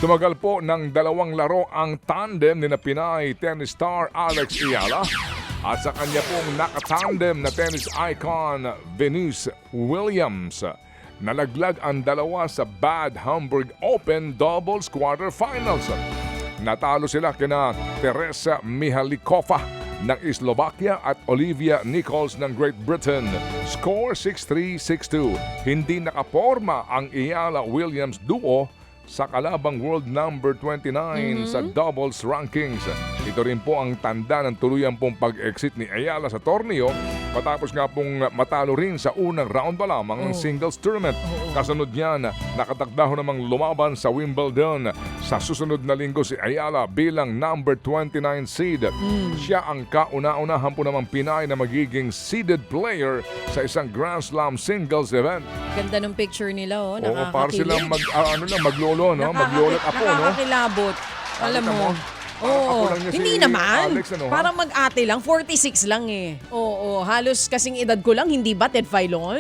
Tumagal po ng 2 laro ang tandem ni na Pinay tennis star Alex Ayala at sa kanya pong nakatandem na tennis icon Venus Williams. Nalaglag ang dalawa sa Bad Hamburg Open doubles quarterfinals. Natalo sila kina Teresa Mihalikova ng Slovakia at Olivia Nichols ng Great Britain. Score 6-3, 6-2. Hindi nakaporma ang Ayala-Williams duo sa kalabang world number 29 sa doubles rankings. Ito rin po ang tanda ng tuluyan pong pag-exit ni Ayala sa torneo matapos nga pong matalo rin sa unang round pa lamang ng singles tournament. Kasunod niyan, nakatakda ho namang lumaban sa Wimbledon. Sa susunod na linggo si Ayala bilang number 29 seed. Siya ang kauna-unahan po namang Pinay na magiging seeded player sa isang Grand Slam singles event. Ganda ng picture nila, oh. Oo, para silang maglolo, no? Maglolo at apo, no? Nakakakilabot. Alam mo. Oo, hindi naman. Alex, ano, parang mag-ate lang, 46 lang eh. Oo, halos kasing edad ko lang, hindi ba, Ted Filon?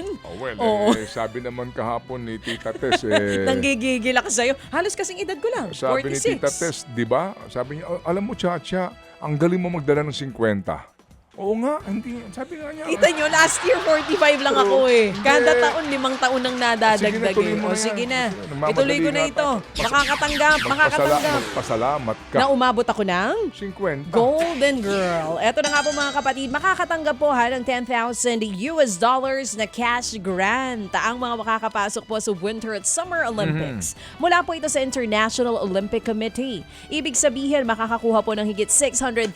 Sabi naman kahapon ni Tita Tess, Nanggigigil ako sa'yo. Halos kasing edad ko lang, 46. sabi ni Tita Tess, di ba? Sabi niya, alam mo, Chacha, ang galing mo magdala ng 50. Oo nga, hindi. Sabi nga niya. Kita nyo, last year 45 lang ako eh. Kada taon, 5 taon nang nadadagdag eh. O sige na, ituloy ko na ito. Makakatanggap. Magpasalamat ka. Na umabot ako ng 50. Golden Girl. Eto na nga po mga kapatid, makakatanggap po ng $10,000 na cash grant ang mga makakapasok po sa Winter at Summer Olympics. Mula po ito sa International Olympic Committee. Ibig sabihin, makakakuha po ng higit 600,000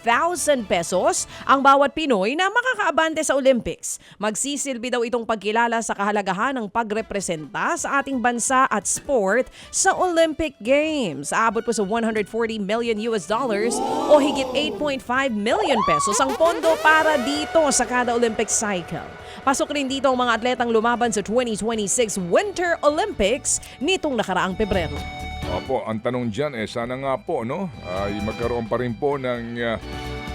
pesos ang bawat Pinoy na makakaabante sa Olympics. Magsisilbi daw itong pagkilala sa kahalagahan ng pagrepresenta sa ating bansa at sport sa Olympic Games. Aabot po sa $140 million o higit 8.5 million pesos ang pondo para dito sa kada Olympic cycle. Pasok rin dito ang mga atletang lumaban sa 2026 Winter Olympics nitong nakaraang Pebrero. Opo, ang tanong dyan sana nga po, no? Ay magkaroon pa rin po ng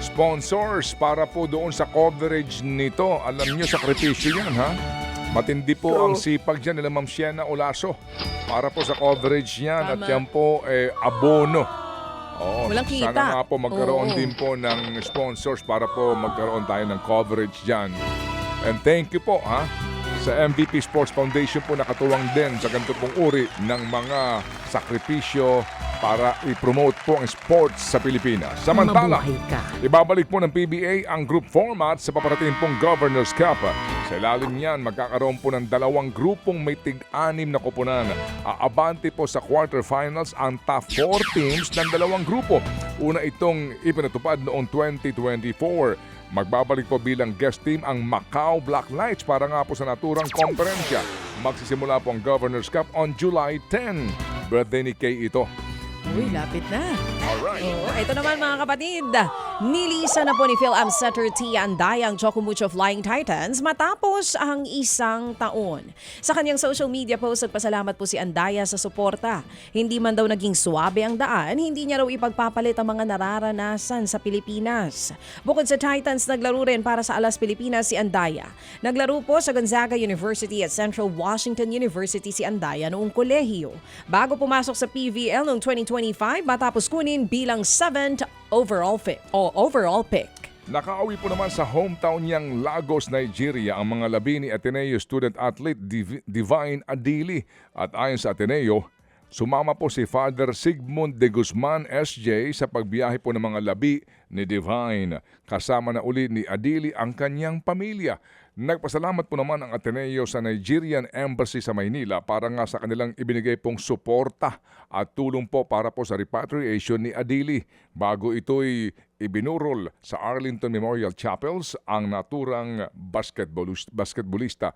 sponsors para po doon sa coverage nito. Alam nyo, sakripisyo yan, ha? Matindi po ang sipag dyan nila Ma'am Sienna Olaso para po sa coverage yan. At yan po, abono. Walang kita. Sana nga po magkaroon din po ng sponsors para po magkaroon tayo ng coverage dyan. And thank you po, ha? Sa MVP Sports Foundation po nakatuwang din sa ganito pong uri ng mga sakripisyo para i-promote po ang sports sa Pilipinas. Samantala, ibabalik po ng PBA ang group format sa paparating pong Governor's Cup. Sa ilalim niyan, magkakaroon po ng 2 grupong may tig-6 na koponan. Aabante po sa quarterfinals ang top 4 teams ng 2 grupo. Una itong ipinatupad noong 2024. Magbabalik po bilang guest team ang Macau Black Knights para nga po sa naturang komperensya. Magsisimula po ang Governor's Cup on July 10. Birthday ni Kay ito. Uy, lapit na. Alright. Ito naman mga kapatid, nilisa na po ni Phil-Am setter Tia Andaya ang Chocomucho Flying Titans matapos ang 1 taon. Sa kanyang social media post, nagpasalamat po si Andaya sa suporta. Hindi man daw naging suwabe ang daan, hindi niya raw ipagpapalit ang mga nararanasan sa Pilipinas. Bukod sa Titans, naglaro rin para sa Alas Pilipinas si Andaya. Naglaro po sa Gonzaga University at Central Washington University si Andaya noong kolehiyo. Bago pumasok sa PVL noong 2025, matapos kunin bilang 7th overall pick. Nakauwi po naman sa hometown niyang Lagos, Nigeria ang mga labi ni Ateneo student athlete Divine Adili. At ayon sa Ateneo, sumama po si Father Sigmund de Guzman SJ sa pagbiyahe po ng mga labi ni Divine. Kasama na uli ni Adili ang kanyang pamilya. Nagpasalamat po naman ang Ateneo sa Nigerian Embassy sa Maynila para nga sa kanilang ibinigay pong suporta at tulong po para po sa repatriation ni Adili. Bago ito'y ibinurol sa Arlington Memorial Chapels ang naturang basketballista.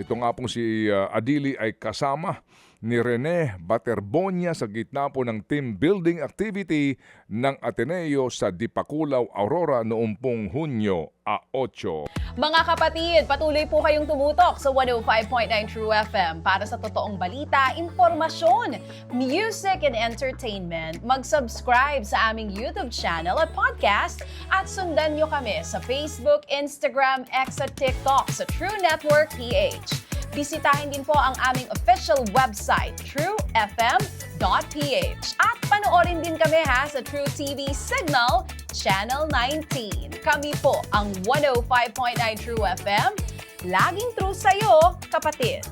Ito nga pong si Adili ay kasama ni Rene Baterbonia sa gitna po ng team building activity ng Ateneo sa Dipakulaw, Aurora noong pong Hunyo 8. Mga kapatid, patuloy po kayong tumutok sa 105.9 True FM para sa totoong balita, impormasyon, music and entertainment. Mag-subscribe sa aming YouTube channel at podcast at sundan nyo kami sa Facebook, Instagram, X at TikTok sa True Network PH. Bisitahin din po ang aming official website, truefm.ph. At Panoorin din kami sa True TV Signal, Channel 19. Kami po ang 105.9 True FM. Laging true sa'yo, kapatid.